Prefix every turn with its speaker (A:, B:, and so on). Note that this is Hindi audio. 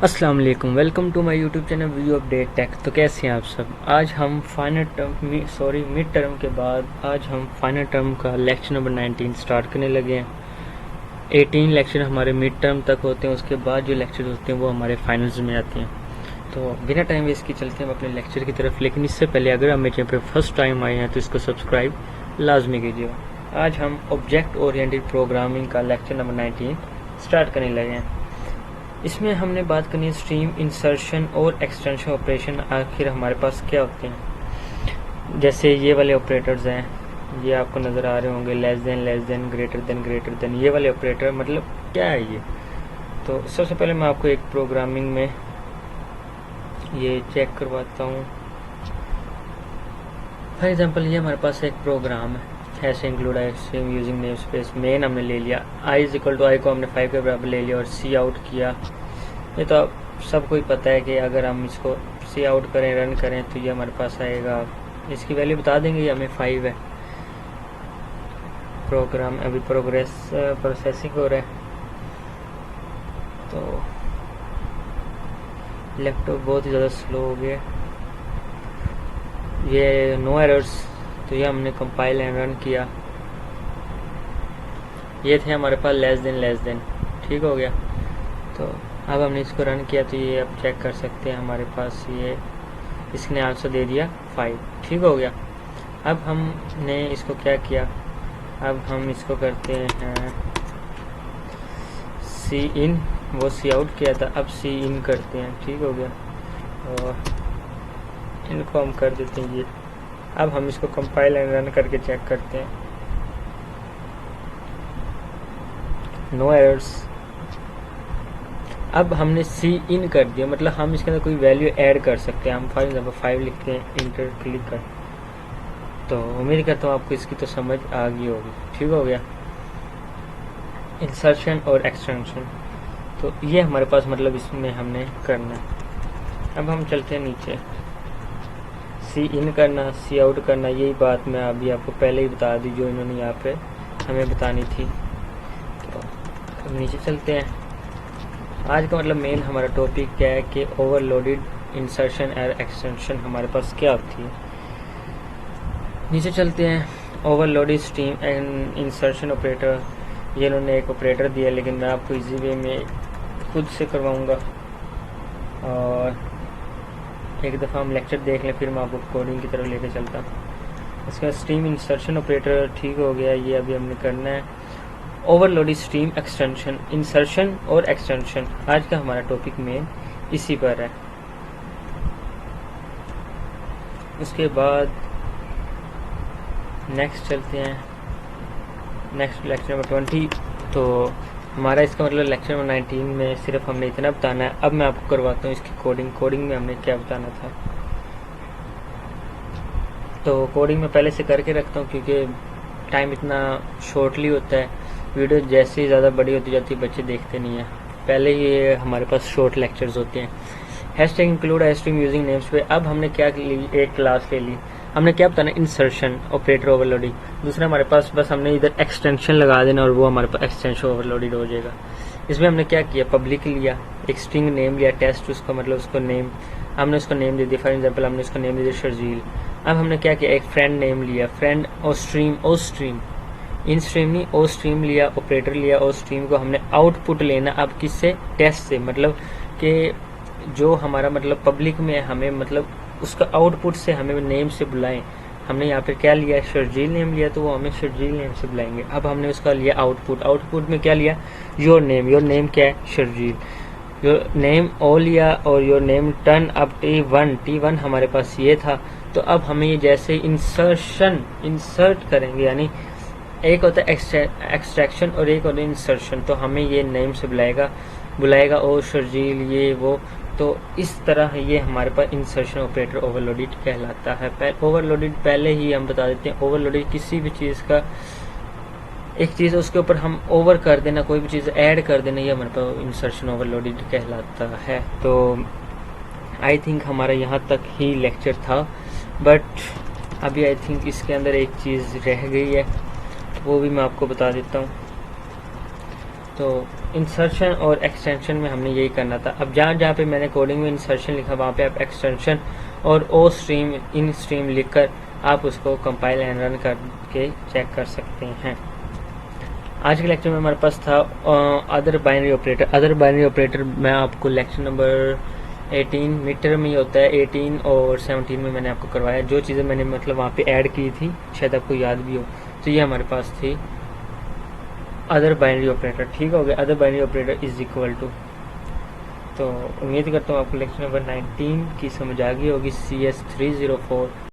A: अस्सलाम वालेकुम, welcome to my YouTube channel view update tech. तो कैसे हैं आप सब। आज हम मिड टर्म के बाद आज हम फाइनल टर्म का लेक्चर नंबर 19 स्टार्ट करने लगे हैं। 18 लेक्चर हमारे मिड टर्म तक होते हैं, उसके बाद जो लेक्चर होते हैं वो हमारे फाइनल्स में आते हैं। तो बिना टाइम वेस्ट की चलते हैं हम अपने लेक्चर की तरफ। लेकिन इससे पहले अगर आप मेरे चैनल पर फर्स्ट टाइम आए हैं तो इसको सब्सक्राइब लाजमी कीजिएगा। आज हम ऑब्जेक्ट ओरिएंटेड प्रोग्रामिंग का लेक्चर नंबर 19 स्टार्ट करने लगे हैं। इसमें हमने बात करनी है स्ट्रीम इंसर्शन और एक्सटेंशन ऑपरेशन आखिर हमारे पास क्या होते हैं। जैसे ये वाले ऑपरेटर्स हैं, ये आपको नज़र आ रहे होंगे, लेस देन, ग्रेटर देन, ये वाले ऑपरेटर मतलब क्या है ये। तो सबसे पहले मैं आपको एक प्रोग्रामिंग में ये चेक करवाता हूँ। फॉर एग्जांपल ये हमारे पास एक प्रोग्राम है, hash include I stream using name space. Main हमने ले लिया, आई इज इक्वल टू आई को हमने 5 के बराबर ले लिया और सी आउट किया। ये तो सबको ही पता है कि अगर हम इसको सी आउट करें, रन करें तो ये हमारे पास आएगा। इसकी वैल्यू बता देंगे, ये हमें 5 है। प्रोग्राम अभी प्रोसेसिंग हो रहा है, तो लैपटॉप बहुत ही ज़्यादा स्लो हो गया। ये नो एरर्स, तो ये हमने कंपाइल एंड रन किया। ये थे हमारे पास लेस देन, ठीक हो गया। तो अब हमने इसको रन किया तो ये अब चेक कर सकते हैं हमारे पास ये इसने आंसर दे दिया 5, ठीक हो गया। अब हमने इसको क्या किया, अब हम इसको करते हैं सी इन, वो सी आउट किया था, अब सी इन करते हैं, ठीक हो गया। और इनको हम कर देते हैं ये। अब हम इसको कंपाइल एंड रन करके चेक करते हैं, नो एरर्स। अब हमने सी इन कर दिया, मतलब हम इसके अंदर कोई वैल्यू ऐड कर सकते हैं। हम फॉर एग्जाम्पल 5 लिखते हैं, इंटर क्लिक कर। तो उम्मीद करता हूँ आपको इसकी तो समझ आ गई होगी, ठीक हो गया। इंसर्शन और एक्सटेंशन, तो ये हमारे पास मतलब इसमें हमने करना है। अब हम चलते हैं नीचे, सी इन करना, सी आउट करना, यही बात मैं अभी आपको पहले ही बता दी जो इन्होंने यहाँ पे हमें बतानी थी। तो नीचे चलते हैं। आज का मतलब मेन हमारा टॉपिक क्या है कि ओवरलोडेड इंसर्शन और एक्सटेंशन हमारे पास क्या होती है। नीचे चलते हैं, overloaded stream and insertion operator. ये इन्होंने एक ऑपरेटर दिया, लेकिन मैं आपको इजी वे में खुद से करवाऊँगा। और एक दफ़ा हम लेक्चर देख लें, फिर मैं आपको कोडिंग की तरफ लेके चलता हूँ। इसका स्ट्रीम इंसर्शन ऑपरेटर ठीक हो गया, ये अभी हमने करना है। ओवरलोडेड स्ट्रीम एक्सटेंशन, इंसर्शन और एक्सटेंशन, आज का हमारा टॉपिक में इसी पर है। उसके बाद नेक्स्ट चलते हैं, नेक्स्ट लेक्चर नंबर 20। तो हमारा इसका मतलब लेक्चर नंबर 19 में सिर्फ हमने इतना बताना है। अब मैं आपको करवाता हूँ इसकी कोडिंग में हमने क्या बताना था। तो कोडिंग में पहले से करके रखता हूँ, क्योंकि टाइम इतना शॉर्टली होता है। वीडियो जैसे ही ज़्यादा बड़ी होती जाती है बच्चे देखते नहीं हैं, पहले ही हमारे पास शॉर्ट लेक्चर्स होते हैं। Hashtag include I stream using names पे अब हमने क्या ली, एक क्लास ले ली। हमने क्या बताना, इंसर्शन ऑपरेटर ओवरलोडिंग। दूसरा हमारे पास बस हमने इधर एक्सटेंशन लगा देना और वो हमारे पास एक्सटेंशन ओवरलोडेड हो जाएगा। इसमें हमने क्या किया, पब्लिक लिया, एक स्ट्रिंग नेम लिया, टेस्ट, उसका मतलब उसको नेम, हमने उसको नेम दे दिया। फॉर एग्जाम्पल हमने उसको नेम दे दिया शर्जील। अब हमने क्या किया, एक फ्रेंड नेम लिया, फ्रेंड और स्ट्रीम इन स्ट्रीम नहीं ओ स्ट्रीम लिया, ऑपरेटर लिया, और स्ट्रीम को हमने आउटपुट लेना अब किससे, टेस्ट से। मतलब कि जो हमारा मतलब पब्लिक में हमें मतलब उसका आउटपुट से हमें नेम से बुलाएं। हमने यहाँ पे क्या लिया, शर्जील नेम लिया, तो वो हमें शर्जील नेम से बुलाएंगे। अब हमने उसका लिया आउटपुट में क्या लिया, योर नेम क्या है, शर्जील। योर नेम ओ लिया और योर नेम टर्न अब T1 हमारे पास ये था। तो अब हमें ये जैसे इंसर्ट करेंगे, यानी एक होता है एक्सट्रैक्शन और एक होता है इंसर्शन। तो हमें ये नेम से बुलाएगा ओ शर्जील ये वो। तो इस तरह ये हमारे पास इंसर्शन ऑपरेटर ओवरलोडेड कहलाता है। ओवरलोडेड पहले ही हम बता देते हैं, ओवरलोडेड किसी भी चीज़ का एक चीज़ उसके ऊपर हम ओवर कर देना, कोई भी चीज़ ऐड कर देना, ये हमारे पास इंसर्शन ओवरलोडेड कहलाता है। तो आई थिंक हमारा यहाँ तक ही लेक्चर था, बट अभी आई थिंक इसके अंदर एक चीज़ रह गई है, वो भी मैं आपको बता देता हूँ। तो इंसर्शन और एक्सटेंशन में हमने यही करना था। अब जहाँ जहाँ पे मैंने कोडिंग में इंसर्शन लिखा वहाँ पे आप एक्सटेंशन और ओ स्ट्रीम इन स्ट्रीम लिखकर आप उसको कंपाइल एंड रन करके चेक कर सकते हैं। आज के लेक्चर में हमारे पास था other binary operator. Other binary operator मैं आपको लेक्चर नंबर 18 मिड टर्म में ही होता है, 18 और 17 में मैंने आपको करवाया। जो चीज़ें मैंने मतलब वहाँ पे ऐड की थी शायद आपको याद भी हो, तो ये हमारे पास थी अदर बाइनरी ऑपरेटर। ठीक हो गया, other binary operator is equal to. तो उम्मीद करता हूँ आपको लेक्चर नंबर 19 की समझ आ गई होगी। CS304